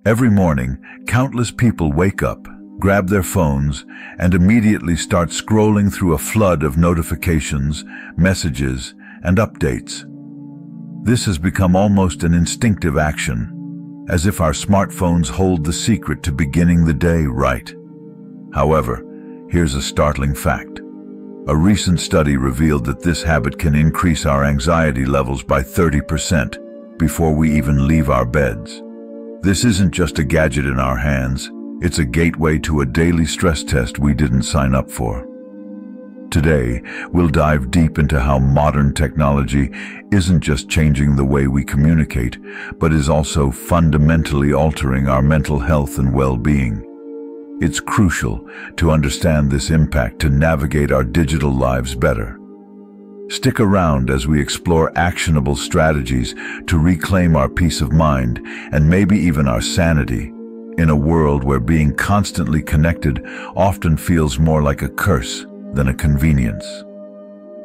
Every morning, countless people wake up, grab their phones, and immediately start scrolling through a flood of notifications, messages, and updates. This has become almost an instinctive action, as if our smartphones hold the secret to beginning the day right. However, here's a startling fact. A recent study revealed that this habit can increase our anxiety levels by 30% before we even leave our beds. This isn't just a gadget in our hands, it's a gateway to a daily stress test we didn't sign up for. Today, we'll dive deep into how modern technology isn't just changing the way we communicate, but is also fundamentally altering our mental health and well-being. It's crucial to understand this impact to navigate our digital lives better. Stick around as we explore actionable strategies to reclaim our peace of mind and maybe even our sanity, in a world where being constantly connected often feels more like a curse than a convenience.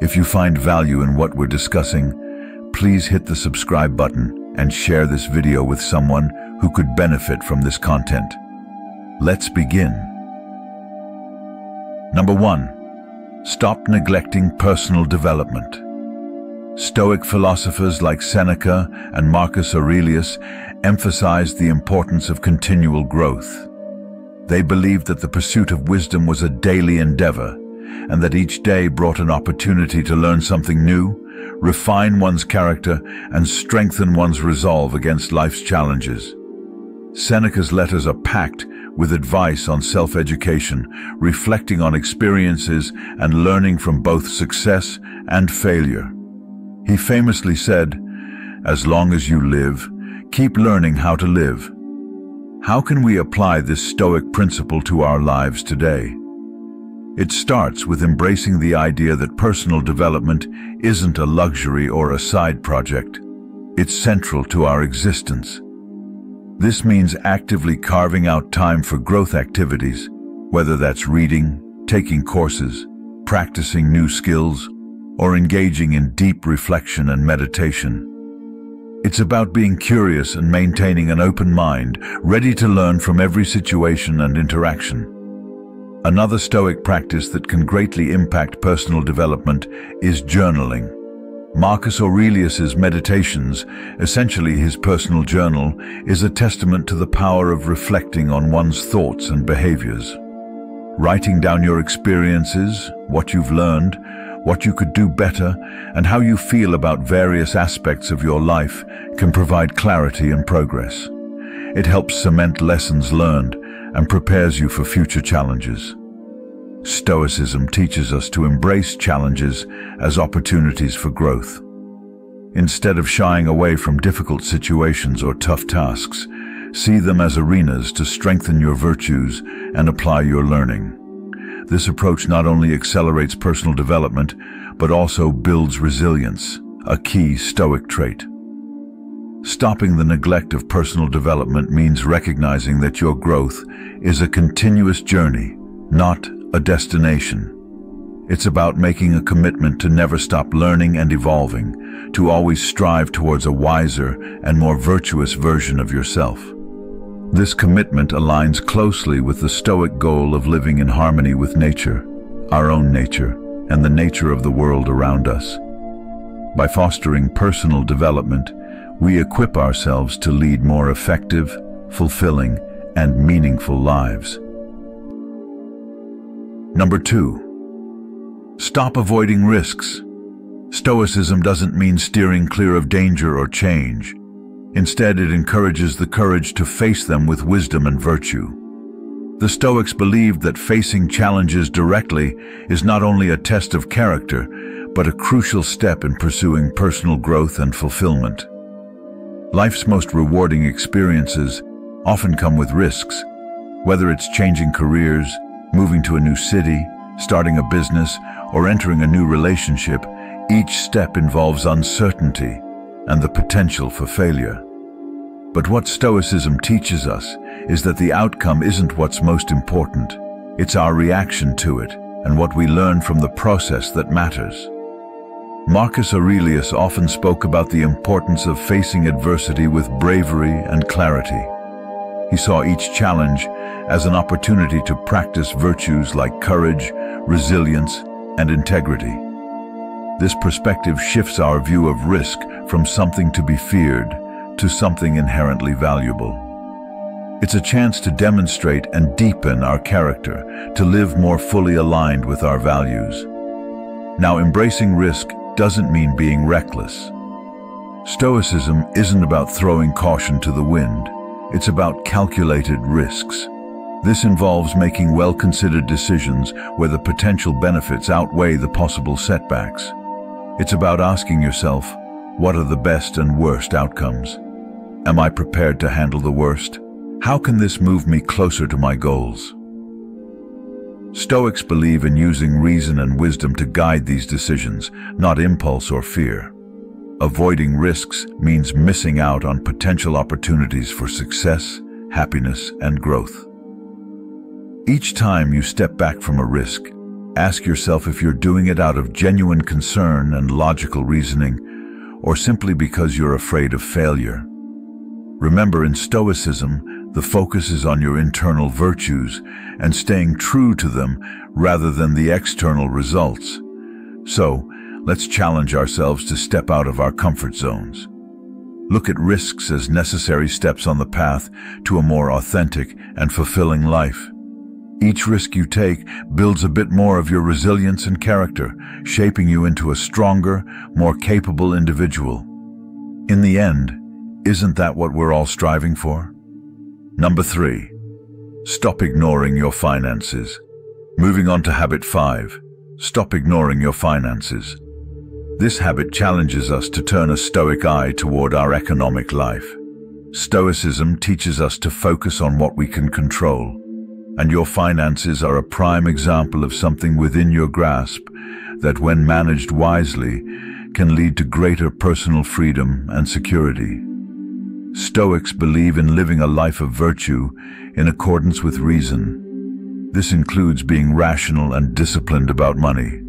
If you find value in what we're discussing, please hit the subscribe button and share this video with someone who could benefit from this content. Let's begin. Number 1. Stop neglecting personal development. Stoic philosophers like Seneca and Marcus Aurelius emphasized the importance of continual growth. They believed that the pursuit of wisdom was a daily endeavor, and that each day brought an opportunity to learn something new, refine one's character, and strengthen one's resolve against life's challenges. Seneca's letters are packed with advice on self-education, reflecting on experiences and learning from both success and failure. He famously said, "As long as you live, keep learning how to live." How can we apply this Stoic principle to our lives today? It starts with embracing the idea that personal development isn't a luxury or a side project. It's central to our existence. This means actively carving out time for growth activities, whether that's reading, taking courses, practicing new skills, or engaging in deep reflection and meditation. It's about being curious and maintaining an open mind, ready to learn from every situation and interaction. Another Stoic practice that can greatly impact personal development is journaling. Marcus Aurelius's Meditations, essentially his personal journal, is a testament to the power of reflecting on one's thoughts and behaviors. Writing down your experiences, what you've learned, what you could do better, and how you feel about various aspects of your life can provide clarity and progress. It helps cement lessons learned and prepares you for future challenges. Stoicism teaches us to embrace challenges as opportunities for growth. Instead of shying away from difficult situations or tough tasks, see them as arenas to strengthen your virtues and apply your learning. This approach not only accelerates personal development, but also builds resilience, a key Stoic trait. Stopping the neglect of personal development means recognizing that your growth is a continuous journey, not a destination. It's about making a commitment to never stop learning and evolving, to always strive towards a wiser and more virtuous version of yourself. This commitment aligns closely with the Stoic goal of living in harmony with nature, our own nature, and the nature of the world around us. By fostering personal development, we equip ourselves to lead more effective, fulfilling, and meaningful lives. Number 2. Stop avoiding risks. Stoicism doesn't mean steering clear of danger or change. Instead, it encourages the courage to face them with wisdom and virtue. The Stoics believed that facing challenges directly is not only a test of character, but a crucial step in pursuing personal growth and fulfillment. Life's most rewarding experiences often come with risks, whether it's changing careers, moving to a new city, starting a business, or entering a new relationship. Each step involves uncertainty and the potential for failure. But what Stoicism teaches us is that the outcome isn't what's most important. It's our reaction to it and what we learn from the process that matters. Marcus Aurelius often spoke about the importance of facing adversity with bravery and clarity. He saw each challenge as an opportunity to practice virtues like courage, resilience, and integrity. This perspective shifts our view of risk from something to be feared to something inherently valuable. It's a chance to demonstrate and deepen our character, to live more fully aligned with our values. Now, embracing risk doesn't mean being reckless. Stoicism isn't about throwing caution to the wind. It's about calculated risks. This involves making well-considered decisions where the potential benefits outweigh the possible setbacks. It's about asking yourself, what are the best and worst outcomes? Am I prepared to handle the worst? How can this move me closer to my goals? Stoics believe in using reason and wisdom to guide these decisions, not impulse or fear. Avoiding risks means missing out on potential opportunities for success, happiness, and growth. Each time you step back from a risk, ask yourself if you're doing it out of genuine concern and logical reasoning, or simply because you're afraid of failure. Remember, in Stoicism, the focus is on your internal virtues and staying true to them rather than the external results. So, let's challenge ourselves to step out of our comfort zones. Look at risks as necessary steps on the path to a more authentic and fulfilling life. Each risk you take builds a bit more of your resilience and character, shaping you into a stronger, more capable individual. In the end, isn't that what we're all striving for? Number 3. Stop ignoring your finances. Moving on to habit 5. Stop ignoring your finances. This habit challenges us to turn a stoic eye toward our economic life. Stoicism teaches us to focus on what we can control, and your finances are a prime example of something within your grasp that, when managed wisely, can lead to greater personal freedom and security. Stoics believe in living a life of virtue in accordance with reason. This includes being rational and disciplined about money.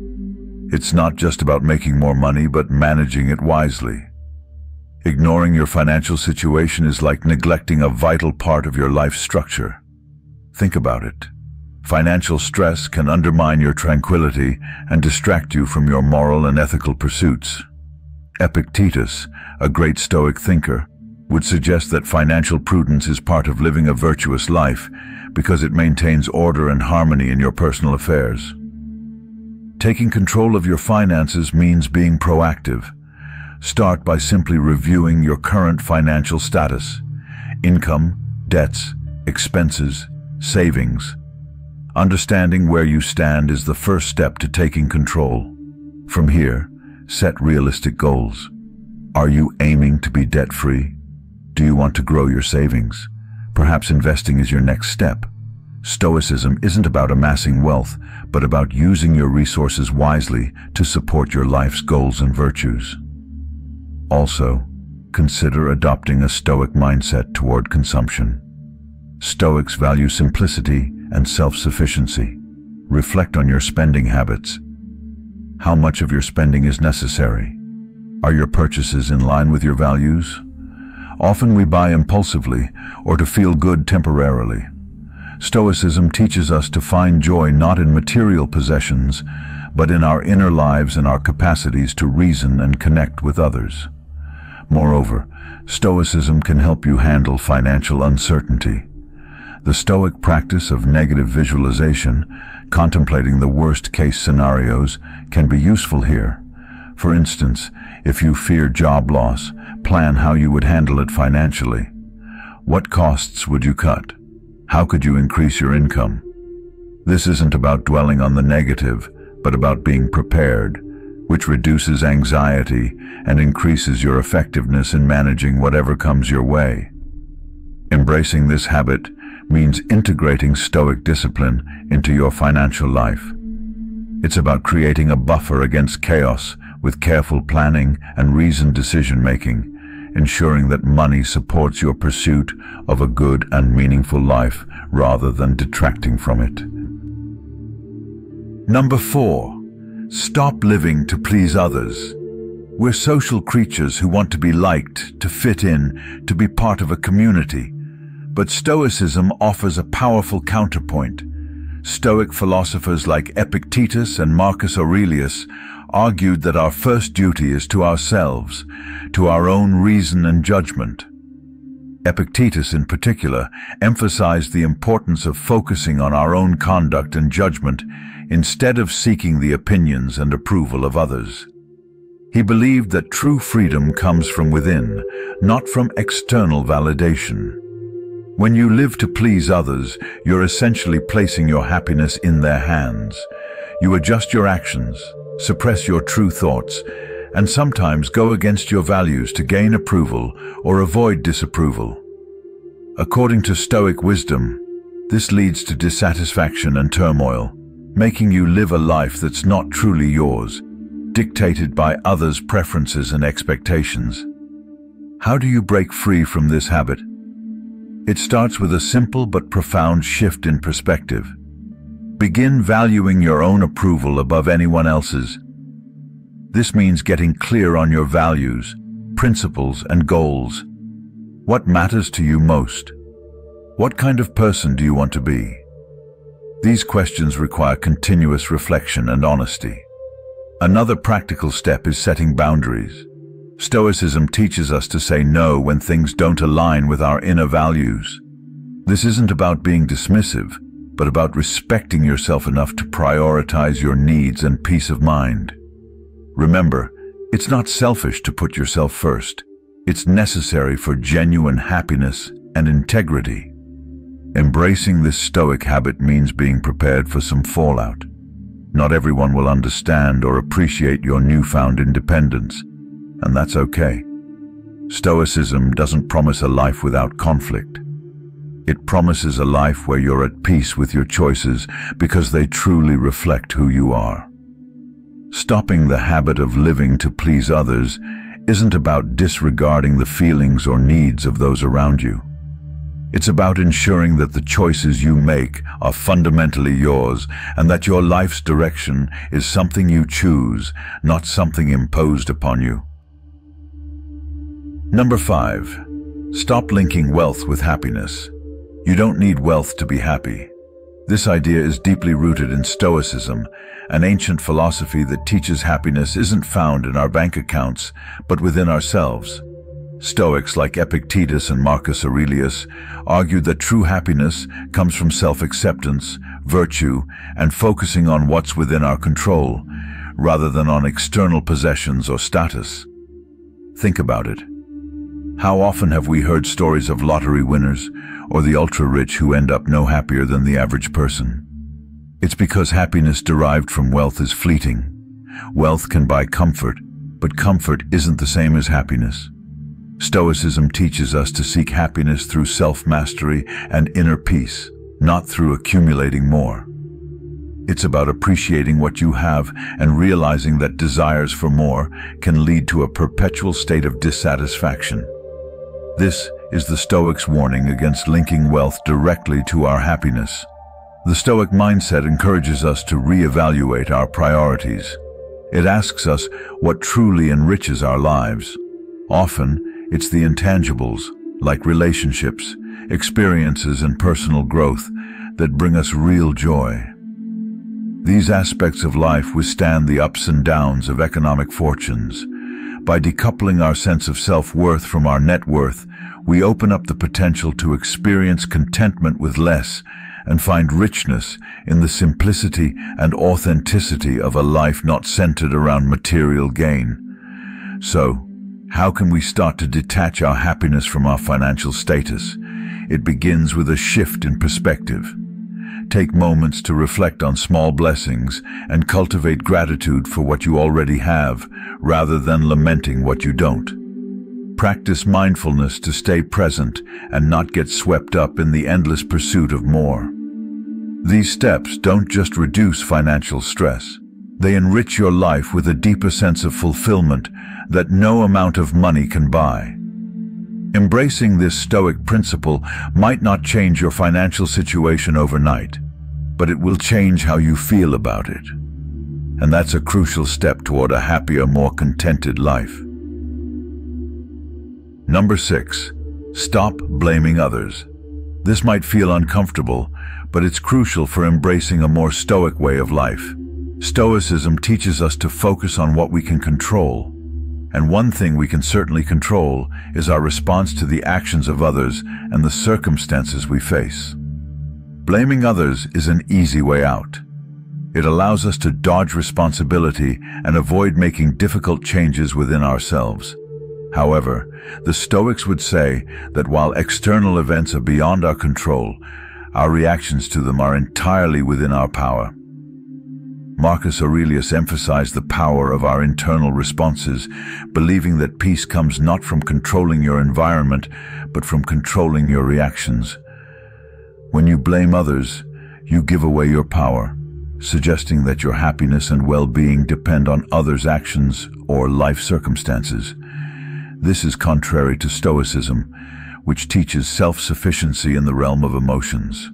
It's not just about making more money, but managing it wisely. Ignoring your financial situation is like neglecting a vital part of your life structure. Think about it. Financial stress can undermine your tranquility and distract you from your moral and ethical pursuits. Epictetus, a great Stoic thinker, would suggest that financial prudence is part of living a virtuous life because it maintains order and harmony in your personal affairs. Taking control of your finances means being proactive. Start by simply reviewing your current financial status: income, debts, expenses, savings. Understanding where you stand is the first step to taking control. From here, set realistic goals. Are you aiming to be debt-free? Do you want to grow your savings? Perhaps investing is your next step. Stoicism isn't about amassing wealth, but about using your resources wisely to support your life's goals and virtues. Also, consider adopting a Stoic mindset toward consumption. Stoics value simplicity and self-sufficiency. Reflect on your spending habits. How much of your spending is necessary? Are your purchases in line with your values? Often we buy impulsively or to feel good temporarily. Stoicism teaches us to find joy not in material possessions, but in our inner lives and our capacities to reason and connect with others. Moreover, Stoicism can help you handle financial uncertainty. The Stoic practice of negative visualization, contemplating the worst-case scenarios, can be useful here. For instance, if you fear job loss, plan how you would handle it financially. What costs would you cut? How could you increase your income? This isn't about dwelling on the negative, but about being prepared, which reduces anxiety and increases your effectiveness in managing whatever comes your way. Embracing this habit means integrating Stoic discipline into your financial life. It's about creating a buffer against chaos with careful planning and reasoned decision-making, ensuring that money supports your pursuit of a good and meaningful life rather than detracting from it. Number 4. Stop living to please others. We're social creatures who want to be liked, to fit in, to be part of a community. But Stoicism offers a powerful counterpoint. Stoic philosophers like Epictetus and Marcus Aurelius argued that our first duty is to ourselves, to our own reason and judgment. Epictetus, in particular, emphasized the importance of focusing on our own conduct and judgment instead of seeking the opinions and approval of others. He believed that true freedom comes from within, not from external validation. When you live to please others, you're essentially placing your happiness in their hands. You adjust your actions, suppress your true thoughts, and sometimes go against your values to gain approval or avoid disapproval. According to Stoic wisdom, this leads to dissatisfaction and turmoil, making you live a life that's not truly yours, dictated by others' preferences and expectations. How do you break free from this habit? It starts with a simple but profound shift in perspective. Begin valuing your own approval above anyone else's. This means getting clear on your values, principles, and goals. What matters to you most? What kind of person do you want to be? These questions require continuous reflection and honesty. Another practical step is setting boundaries. Stoicism teaches us to say no when things don't align with our inner values. This isn't about being dismissive, but about respecting yourself enough to prioritize your needs and peace of mind. Remember, it's not selfish to put yourself first. It's necessary for genuine happiness and integrity. Embracing this Stoic habit means being prepared for some fallout. Not everyone will understand or appreciate your newfound independence, and that's okay. Stoicism doesn't promise a life without conflict. It promises a life where you're at peace with your choices because they truly reflect who you are. Stopping the habit of living to please others isn't about disregarding the feelings or needs of those around you. It's about ensuring that the choices you make are fundamentally yours and that your life's direction is something you choose, not something imposed upon you. Number 5. Stop linking wealth with happiness. You don't need wealth to be happy. This idea is deeply rooted in Stoicism, an ancient philosophy that teaches happiness isn't found in our bank accounts, but within ourselves. Stoics like Epictetus and Marcus Aurelius argued that true happiness comes from self-acceptance, virtue, and focusing on what's within our control, rather than on external possessions or status. Think about it. How often have we heard stories of lottery winners or the ultra-rich who end up no happier than the average person? It's because happiness derived from wealth is fleeting. Wealth can buy comfort, but comfort isn't the same as happiness. Stoicism teaches us to seek happiness through self-mastery and inner peace, not through accumulating more. It's about appreciating what you have and realizing that desires for more can lead to a perpetual state of dissatisfaction. This is the Stoics' warning against linking wealth directly to our happiness. The Stoic mindset encourages us to reevaluate our priorities. It asks us what truly enriches our lives. Often, it's the intangibles, like relationships, experiences, and personal growth, that bring us real joy. These aspects of life withstand the ups and downs of economic fortunes. By decoupling our sense of self-worth from our net worth, we open up the potential to experience contentment with less and find richness in the simplicity and authenticity of a life not centered around material gain. So, how can we start to detach our happiness from our financial status? It begins with a shift in perspective. Take moments to reflect on small blessings and cultivate gratitude for what you already have, rather than lamenting what you don't. Practice mindfulness to stay present and not get swept up in the endless pursuit of more. These steps don't just reduce financial stress. They enrich your life with a deeper sense of fulfillment that no amount of money can buy. Embracing this Stoic principle might not change your financial situation overnight, but it will change how you feel about it. And that's a crucial step toward a happier, more contented life. Number 6. Stop blaming others. This might feel uncomfortable, but it's crucial for embracing a more stoic way of life. Stoicism teaches us to focus on what we can control. And one thing we can certainly control is our response to the actions of others and the circumstances we face. Blaming others is an easy way out. It allows us to dodge responsibility and avoid making difficult changes within ourselves. However, the Stoics would say that while external events are beyond our control, our reactions to them are entirely within our power. Marcus Aurelius emphasized the power of our internal responses, believing that peace comes not from controlling your environment, but from controlling your reactions. When you blame others, you give away your power, suggesting that your happiness and well-being depend on others' actions or life circumstances. This is contrary to Stoicism, which teaches self-sufficiency in the realm of emotions.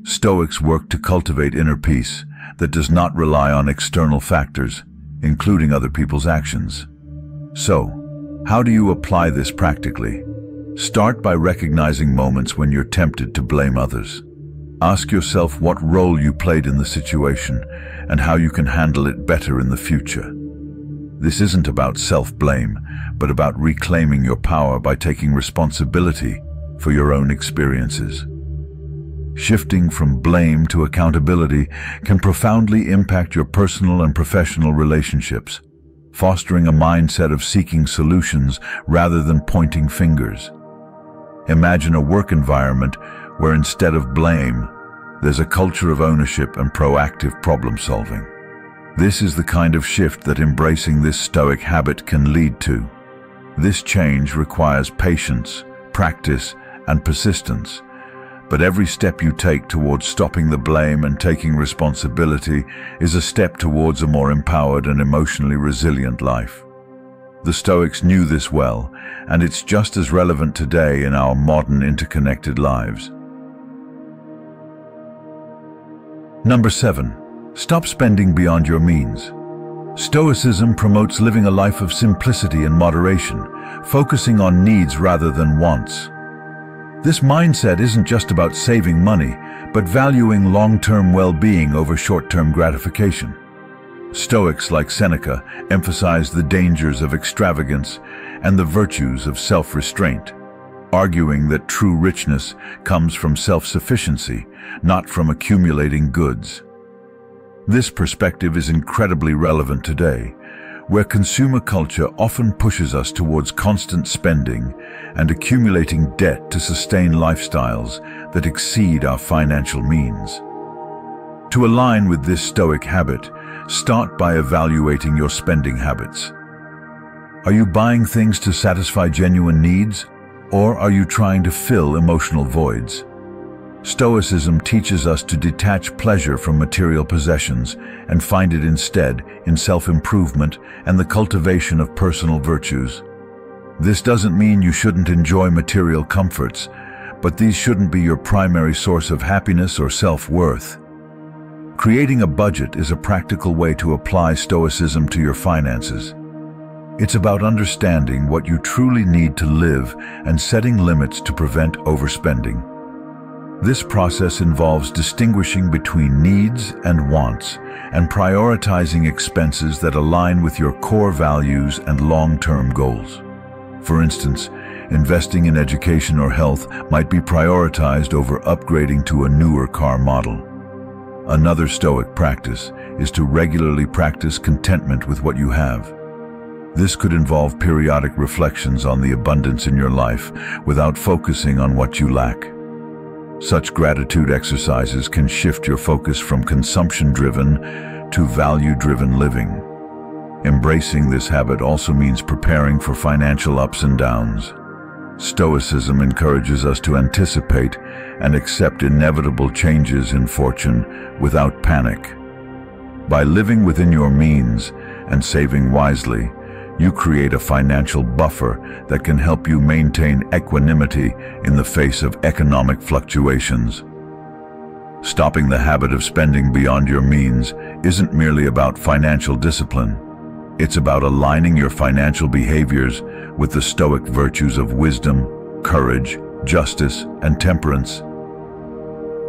Stoics work to cultivate inner peace that does not rely on external factors, including other people's actions. So, how do you apply this practically? Start by recognizing moments when you're tempted to blame others. Ask yourself what role you played in the situation and how you can handle it better in the future. This isn't about self-blame, but about reclaiming your power by taking responsibility for your own experiences. Shifting from blame to accountability can profoundly impact your personal and professional relationships, fostering a mindset of seeking solutions rather than pointing fingers. Imagine a work environment where instead of blame, there's a culture of ownership and proactive problem-solving. This is the kind of shift that embracing this Stoic habit can lead to. This change requires patience, practice, and persistence. But every step you take towards stopping the blame and taking responsibility is a step towards a more empowered and emotionally resilient life. The Stoics knew this well, and it's just as relevant today in our modern interconnected lives. Number 7. Stop spending beyond your means. Stoicism promotes living a life of simplicity and moderation, focusing on needs rather than wants. This mindset isn't just about saving money, but valuing long-term well-being over short-term gratification. Stoics like Seneca emphasize the dangers of extravagance and the virtues of self-restraint, arguing that true richness comes from self-sufficiency, not from accumulating goods. This perspective is incredibly relevant today, where consumer culture often pushes us towards constant spending and accumulating debt to sustain lifestyles that exceed our financial means. To align with this Stoic habit, start by evaluating your spending habits. Are you buying things to satisfy genuine needs, or are you trying to fill emotional voids? Stoicism teaches us to detach pleasure from material possessions and find it instead in self-improvement and the cultivation of personal virtues. This doesn't mean you shouldn't enjoy material comforts, but these shouldn't be your primary source of happiness or self-worth. Creating a budget is a practical way to apply Stoicism to your finances. It's about understanding what you truly need to live and setting limits to prevent overspending. This process involves distinguishing between needs and wants and prioritizing expenses that align with your core values and long-term goals. For instance, investing in education or health might be prioritized over upgrading to a newer car model. Another Stoic practice is to regularly practice contentment with what you have. This could involve periodic reflections on the abundance in your life without focusing on what you lack. Such gratitude exercises can shift your focus from consumption-driven to value-driven living. Embracing this habit also means preparing for financial ups and downs. Stoicism encourages us to anticipate and accept inevitable changes in fortune without panic. By living within your means and saving wisely, you create a financial buffer that can help you maintain equanimity in the face of economic fluctuations. Stopping the habit of spending beyond your means isn't merely about financial discipline. It's about aligning your financial behaviors with the Stoic virtues of wisdom, courage, justice, and temperance.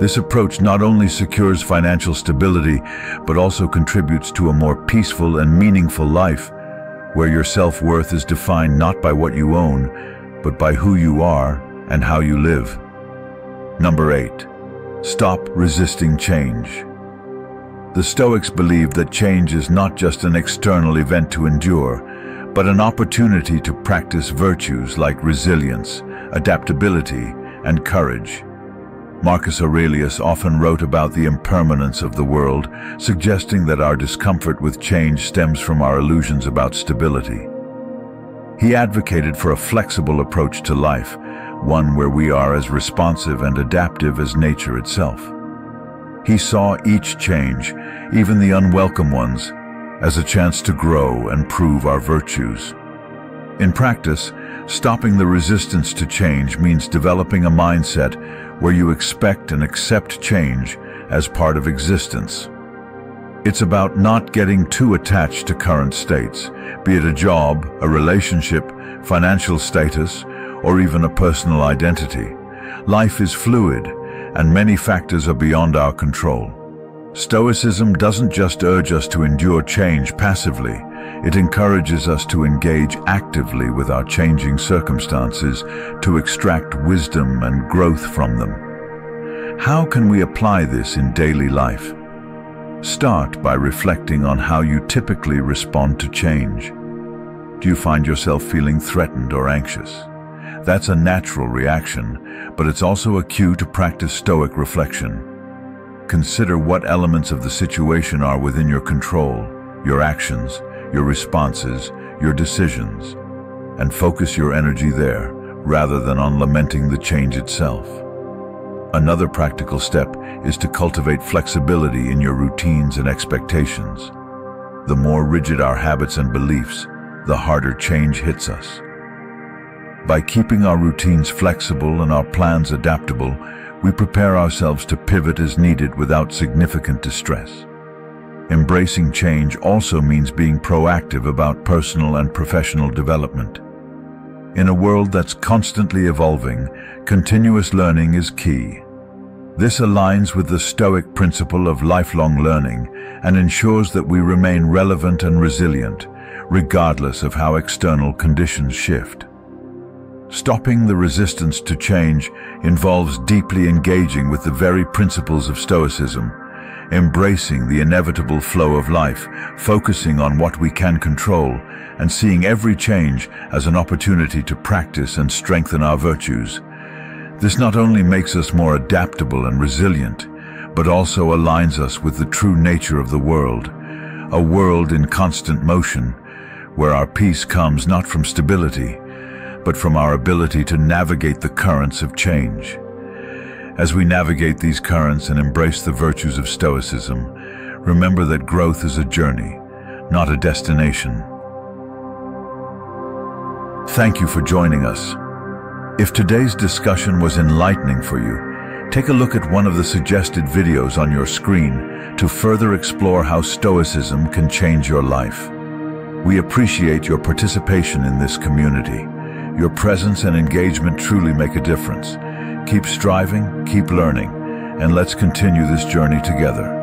This approach not only secures financial stability, but also contributes to a more peaceful and meaningful life, where your self-worth is defined not by what you own, but by who you are and how you live. Number 8. Stop resisting change. The Stoics believed that change is not just an external event to endure, but an opportunity to practice virtues like resilience, adaptability, and courage. Marcus Aurelius often wrote about the impermanence of the world, suggesting that our discomfort with change stems from our illusions about stability. He advocated for a flexible approach to life, one where we are as responsive and adaptive as nature itself. He saw each change, even the unwelcome ones, as a chance to grow and prove our virtues. In practice, stopping the resistance to change means developing a mindset where you expect and accept change as part of existence. It's about not getting too attached to current states, be it a job, a relationship, financial status, or even a personal identity. Life is fluid, and many factors are beyond our control. Stoicism doesn't just urge us to endure change passively, it encourages us to engage actively with our changing circumstances, to extract wisdom and growth from them. How can we apply this in daily life? Start by reflecting on how you typically respond to change. Do you find yourself feeling threatened or anxious? That's a natural reaction, but it's also a cue to practice Stoic reflection. Consider what elements of the situation are within your control, your actions, your responses, your decisions, and focus your energy there, rather than on lamenting the change itself. Another practical step is to cultivate flexibility in your routines and expectations. The more rigid our habits and beliefs, the harder change hits us. By keeping our routines flexible and our plans adaptable, we prepare ourselves to pivot as needed without significant distress. Embracing change also means being proactive about personal and professional development. In a world that's constantly evolving, continuous learning is key. This aligns with the Stoic principle of lifelong learning and ensures that we remain relevant and resilient, regardless of how external conditions shift. Stopping the resistance to change involves deeply engaging with the very principles of Stoicism, embracing the inevitable flow of life, focusing on what we can control, and seeing every change as an opportunity to practice and strengthen our virtues. This not only makes us more adaptable and resilient, but also aligns us with the true nature of the world, a world in constant motion, where our peace comes not from stability, but from our ability to navigate the currents of change. As we navigate these currents and embrace the virtues of Stoicism, remember that growth is a journey, not a destination. Thank you for joining us. If today's discussion was enlightening for you, take a look at one of the suggested videos on your screen to further explore how Stoicism can change your life. We appreciate your participation in this community. Your presence and engagement truly make a difference. Keep striving, keep learning, and let's continue this journey together.